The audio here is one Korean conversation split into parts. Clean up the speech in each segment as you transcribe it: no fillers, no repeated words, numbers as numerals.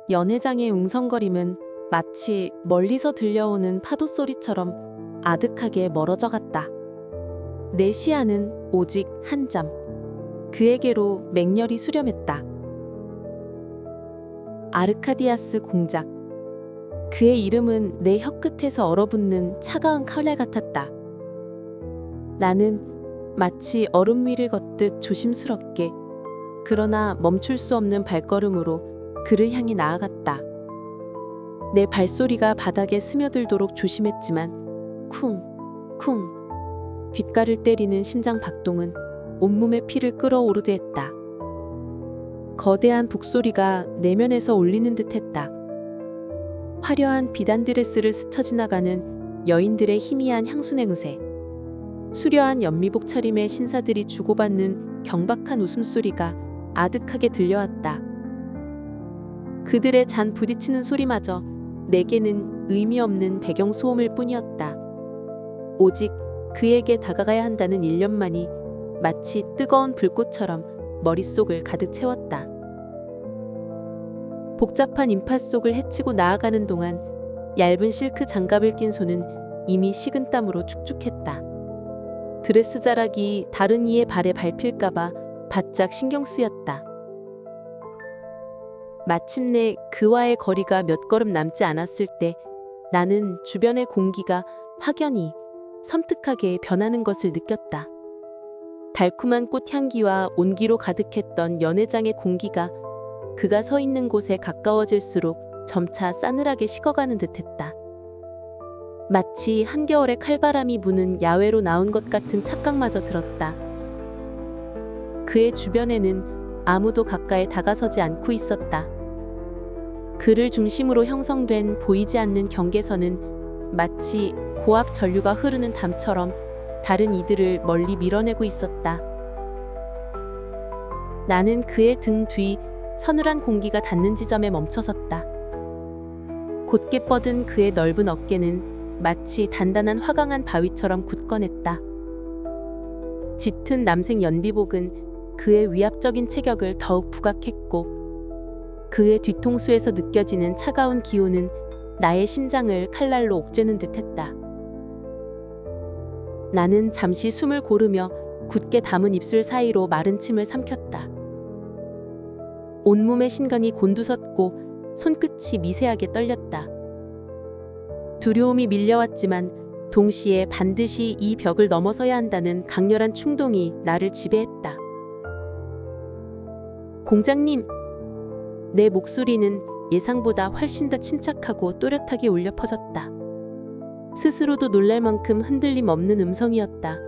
연회장의 웅성거림은 마치 멀리서 들려오는 파도 소리처럼 아득하게 멀어져 갔다. 내 시야는 오직 한 점. 그에게로 맹렬히 수렴했다. 아르카디아스 공작. 그의 이름은 내 혀끝에서 얼어붙는 차가운 칼날 같았다. 나는 마치 얼음 위를 걷듯 조심스럽게, 그러나 멈출 수 없는 발걸음으로 그를 향해 나아갔다. 내 발소리가 바닥에 스며들도록 조심했지만 쿵쿵 귓가를 때리는 심장 박동은 온몸의 피를 끓어오르게 했다. 거대한 북소리가 내면에서 울리는 듯했다. 화려한 비단 드레스를 스쳐 지나가는 여인들의 희미한 향수냉새, 수려한 연미복 차림의 신사들이 주고받는 경박한 웃음소리가 아득하게 들려왔다. 그들의 잔 부딪히는 소리마저 내게는 의미 없는 배경 소음일 뿐이었다. 오직 그에게 다가가야 한다는 일념만이 마치 뜨거운 불꽃처럼 머릿속을 가득 채웠다. 복잡한 인파 속을 헤치고 나아가는 동안 얇은 실크 장갑을 낀 손은 이미 식은땀으로 축축했다. 드레스 자락이 다른 이의 발에 밟힐까봐 바짝 신경 쓰였다. 마침내 그와의 거리가 몇 걸음 남지 않았을 때 나는 주변의 공기가 확연히 섬뜩하게 변하는 것을 느꼈다. 달콤한 꽃 향기와 온기로 가득했던 연회장의 공기가 그가 서 있는 곳에 가까워질수록 점차 싸늘하게 식어가는 듯했다. 마치 한겨울에 칼바람이 부는 야외로 나온 것 같은 착각마저 들었다. 그의 주변에는 아무도 가까이 다가서지 않고 있었다. 그를 중심으로 형성된 보이지 않는 경계선은 마치 고압 전류가 흐르는 담처럼 다른 이들을 멀리 밀어내고 있었다. 나는 그의 등 뒤 서늘한 공기가 닿는 지점에 멈춰섰다. 곧게 뻗은 그의 넓은 어깨는 마치 단단한 화강한 바위처럼 굳건했다. 짙은 남색 연비복은 그의 위압적인 체격을 더욱 부각했고, 그의 뒤통수에서 느껴지는 차가운 기운은 나의 심장을 칼날로 옥죄는 듯했다. 나는 잠시 숨을 고르며 굳게 담은 입술 사이로 마른 침을 삼켰다. 온몸의 신관이 곤두섰고 손끝이 미세하게 떨렸다. 두려움이 밀려왔지만 동시에 반드시 이 벽을 넘어서야 한다는 강렬한 충동이 나를 지배했다. 공장님! 내 목소리는 예상보다 훨씬 더 침착하고 또렷하게 울려 퍼졌다. 스스로도 놀랄 만큼 흔들림 없는 음성이었다.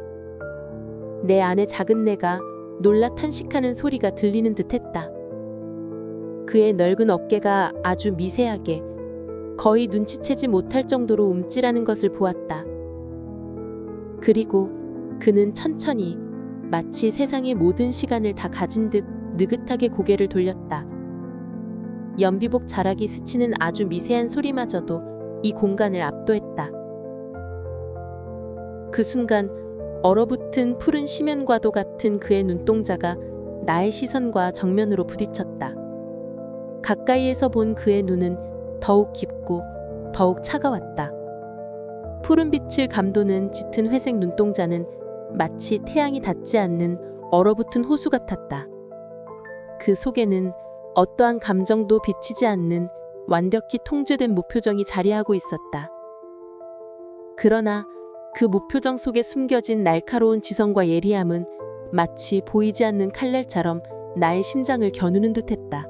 내 안의 작은 내가 놀라 탄식하는 소리가 들리는 듯했다. 그의 넓은 어깨가 아주 미세하게, 거의 눈치채지 못할 정도로 움찔하는 것을 보았다. 그리고 그는 천천히 마치 세상의 모든 시간을 다 가진 듯 느긋하게 고개를 돌렸다. 연비복 자락이 스치는 아주 미세한 소리마저도 이 공간을 압도했다. 그 순간 얼어붙은 푸른 심연과도 같은 그의 눈동자가 나의 시선과 정면으로 부딪혔다. 가까이에서 본 그의 눈은 더욱 깊고 더욱 차가웠다. 푸른 빛을 감도는 짙은 회색 눈동자는 마치 태양이 닿지 않는 얼어붙은 호수 같았다. 그 속에는 어떠한 감정도 비치지 않는 완벽히 통제된 무표정이 자리하고 있었다. 그러나 그 무표정 속에 숨겨진 날카로운 지성과 예리함은 마치 보이지 않는 칼날처럼 나의 심장을 겨누는 듯했다.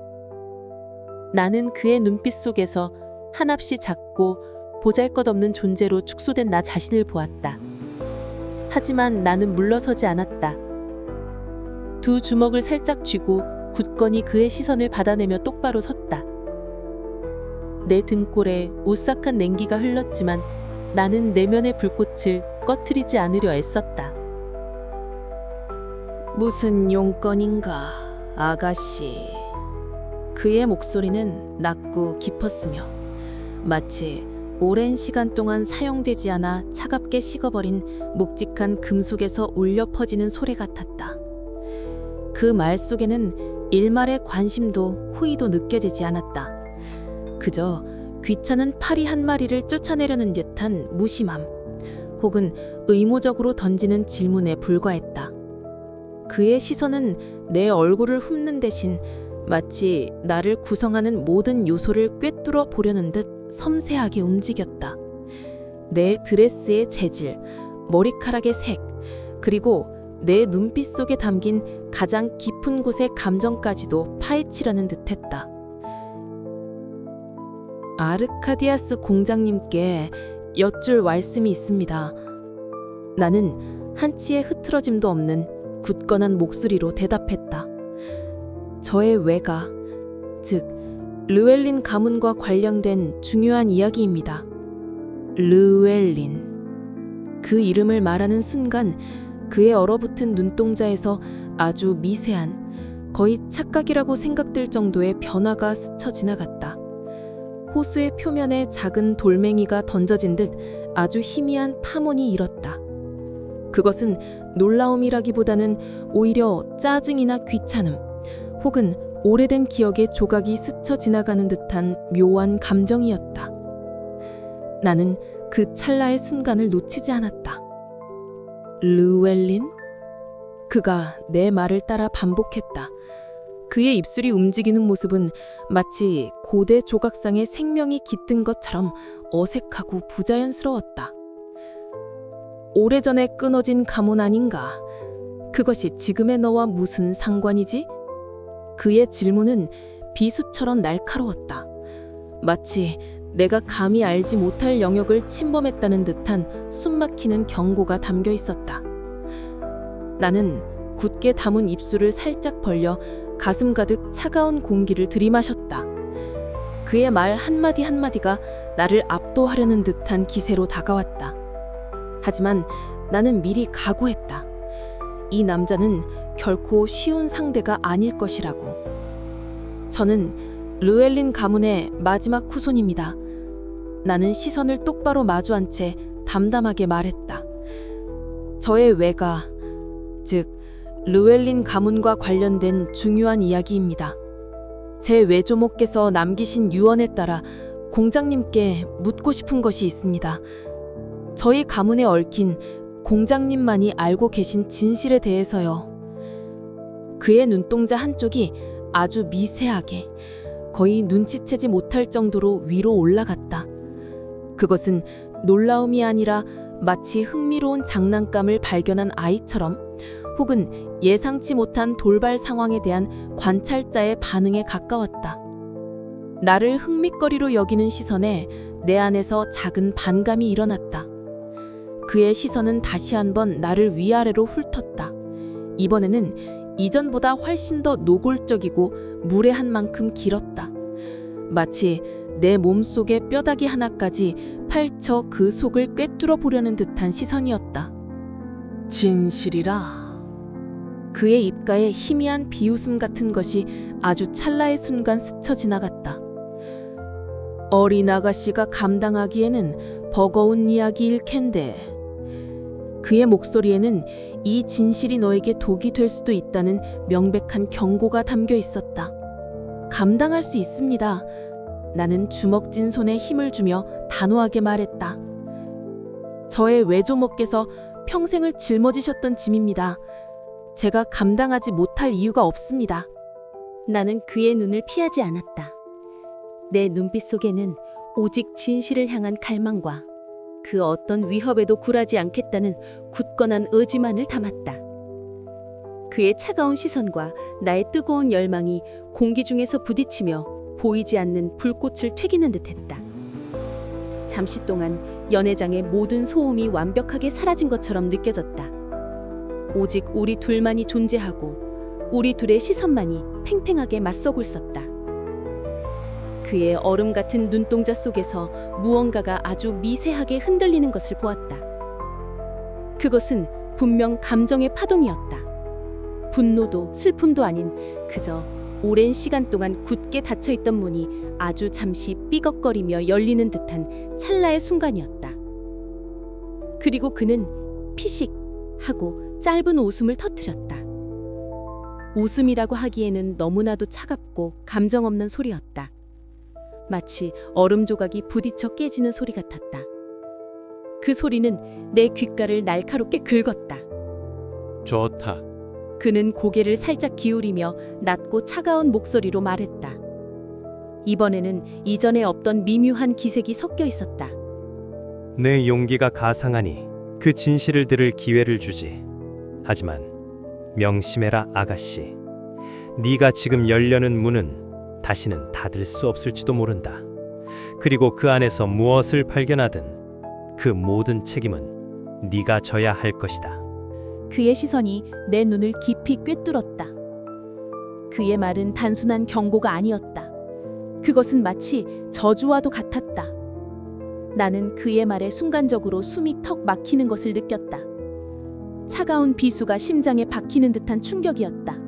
나는 그의 눈빛 속에서 한없이 작고 보잘것없는 존재로 축소된 나 자신을 보았다. 하지만 나는 물러서지 않았다. 두 주먹을 살짝 쥐고 굳건히 그의 시선을 받아내며 똑바로 섰다. 내 등골에 오싹한 냉기가 흘렀지만 나는 내면의 불꽃을 꺼트리지 않으려 애썼다. 무슨 용건인가, 아가씨. 그의 목소리는 낮고 깊었으며 마치 오랜 시간 동안 사용되지 않아 차갑게 식어버린 묵직한 금속에서 울려 퍼지는 소리 같았다. 그 말 속에는 일말의 관심도 호의도 느껴지지 않았다. 그저 귀찮은 파리 한 마리를 쫓아내려는 듯한 무심함, 혹은 의무적으로 던지는 질문에 불과했다. 그의 시선은 내 얼굴을 훑는 대신 마치 나를 구성하는 모든 요소를 꿰뚫어 보려는 듯 섬세하게 움직였다. 내 드레스의 재질, 머리카락의 색, 그리고 내 눈빛 속에 담긴 가장 깊은 곳의 감정까지도 파헤치려는 듯했다. 아르카디아스 공장님께 여쭐 말씀이 있습니다. 나는 한치의 흐트러짐도 없는 굳건한 목소리로 대답했다. 저의 외가, 즉 르웰린 가문과 관련된 중요한 이야기입니다. 르웰린. 그 이름을 말하는 순간 그의 얼어붙은 눈동자에서 아주 미세한, 거의 착각이라고 생각될 정도의 변화가 스쳐 지나갔다. 호수의 표면에 작은 돌멩이가 던져진 듯 아주 희미한 파문이 일었다. 그것은 놀라움이라기보다는 오히려 짜증이나 귀찮음, 혹은 오래된 기억의 조각이 스쳐 지나가는 듯한 묘한 감정이었다. 나는 그 찰나의 순간을 놓치지 않았다. 르웰린? 그가 내 말을 따라 반복했다. 그의 입술이 움직이는 모습은 마치 고대 조각상에 생명이 깃든 것처럼 어색하고 부자연스러웠다. 오래전에 끊어진 가문 아닌가? 그것이 지금의 너와 무슨 상관이지? 그의 질문은 비수처럼 날카로웠다. 마치 내가 감히 알지 못할 영역을 침범했다는 듯한 숨막히는 경고가 담겨 있었다. 나는 굳게 담은 입술을 살짝 벌려 가슴 가득 차가운 공기를 들이마셨다. 그의 말 한마디 한마디가 나를 압도하려는 듯한 기세로 다가왔다. 하지만 나는 미리 각오했다. 이 남자는 결코 쉬운 상대가 아닐 것이라고. 저는 르웰린 가문의 마지막 후손입니다. 나는 시선을 똑바로 마주한 채 담담하게 말했다. 저의 외가, 즉 르웰린 가문과 관련된 중요한 이야기입니다. 제 외조모께서 남기신 유언에 따라 공장님께 묻고 싶은 것이 있습니다. 저희 가문에 얽힌 공장님만이 알고 계신 진실에 대해서요. 그의 눈동자 한쪽이 아주 미세하게, 거의 눈치채지 못할 정도로 위로 올라갔다. 그것은 놀라움이 아니라 마치 흥미로운 장난감을 발견한 아이처럼, 혹은 예상치 못한 돌발 상황에 대한 관찰자의 반응에 가까웠다. 나를 흥미거리로 여기는 시선에 내 안에서 작은 반감이 일어났다. 그의 시선은 다시 한번 나를 위아래로 훑었다. 이번에는 이전보다 훨씬 더 노골적이고 무례한 만큼 길었다. 마치 내 몸속의 뼈다귀 하나까지 파헤쳐 그 속을 꿰뚫어 보려는 듯한 시선이었다. 진실이라. 그의 입가에 희미한 비웃음 같은 것이 아주 찰나의 순간 스쳐 지나갔다. 어린 아가씨가 감당하기에는 버거운 이야기일 텐데. 그의 목소리에는 이 진실이 너에게 독이 될 수도 있다는 명백한 경고가 담겨 있었다. 감당할 수 있습니다. 나는 주먹진 손에 힘을 주며 단호하게 말했다. 저의 외조모께서 평생을 짊어지셨던 짐입니다. 제가 감당하지 못할 이유가 없습니다. 나는 그의 눈을 피하지 않았다. 내 눈빛 속에는 오직 진실을 향한 갈망과 그 어떤 위협에도 굴하지 않겠다는 굳건한 의지만을 담았다. 그의 차가운 시선과 나의 뜨거운 열망이 공기 중에서 부딪히며 보이지 않는 불꽃을 튀기는 듯했다. 잠시 동안 연회장의 모든 소음이 완벽하게 사라진 것처럼 느껴졌다. 오직 우리 둘만이 존재하고 우리 둘의 시선만이 팽팽하게 맞서고 있었다. 그의 얼음 같은 눈동자 속에서 무언가가 아주 미세하게 흔들리는 것을 보았다. 그것은 분명 감정의 파동이었다. 분노도 슬픔도 아닌 그저 오랜 시간 동안 굳게 닫혀있던 문이 아주 잠시 삐걱거리며 열리는 듯한 찰나의 순간이었다. 그리고 그는 피식 하고 짧은 웃음을 터뜨렸다. 웃음이라고 하기에는 너무나도 차갑고 감정 없는 소리였다. 마치 얼음 조각이 부딪혀 깨지는 소리 같았다. 그 소리는 내 귓가를 날카롭게 긁었다. 좋다. 그는 고개를 살짝 기울이며 낮고 차가운 목소리로 말했다. 이번에는 이전에 없던 미묘한 기색이 섞여 있었다. 내 용기가 가상하니 그 진실을 들을 기회를 주지. 하지만 명심해라 아가씨. 네가 지금 열려는 문은 다시는 닫을 수 없을지도 모른다. 그리고 그 안에서 무엇을 발견하든 그 모든 책임은 네가 져야 할 것이다. 그의 시선이 내 눈을 깊이 꿰뚫었다. 그의 말은 단순한 경고가 아니었다. 그것은 마치 저주와도 같았다. 나는 그의 말에 순간적으로 숨이 턱 막히는 것을 느꼈다. 차가운 비수가 심장에 박히는 듯한 충격이었다.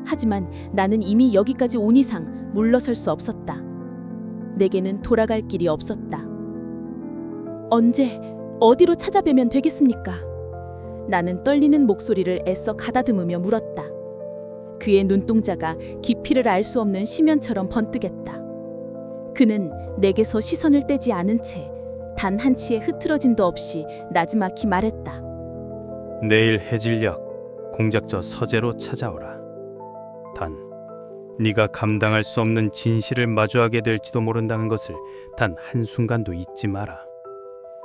하지만 나는 이미 여기까지 온 이상 물러설 수 없었다. 내게는 돌아갈 길이 없었다. 언제, 어디로 찾아뵈면 되겠습니까? 나는 떨리는 목소리를 애써 가다듬으며 물었다. 그의 눈동자가 깊이를 알 수 없는 심연처럼 번뜩였다. 그는 내게서 시선을 떼지 않은 채 단 한치의 흐트러짐도 없이 나지막히 말했다. 내일 해질녘 공작저 서재로 찾아오라. 단 네가 감당할 수 없는 진실을 마주하게 될지도 모른다는 것을 단 한순간도 잊지 마라.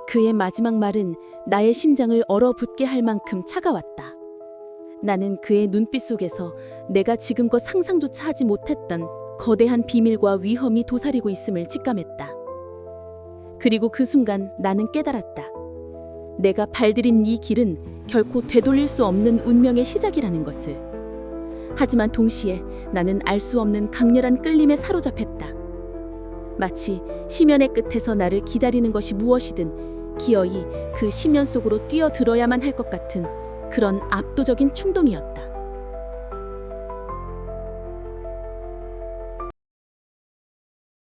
그의 마지막 말은 나의 심장을 얼어붙게 할 만큼 차가웠다. 나는 그의 눈빛 속에서 내가 지금껏 상상조차 하지 못했던 거대한 비밀과 위험이 도사리고 있음을 직감했다. 그리고 그 순간 나는 깨달았다. 내가 발들인 이 길은 결코 되돌릴 수 없는 운명의 시작이라는 것을. 하지만 동시에 나는 알 수 없는 강렬한 끌림에 사로잡혔다. 마치 심연의 끝에서 나를 기다리는 것이 무엇이든 기어이 그 심연 속으로 뛰어들어야만 할 것 같은 그런 압도적인 충동이었다.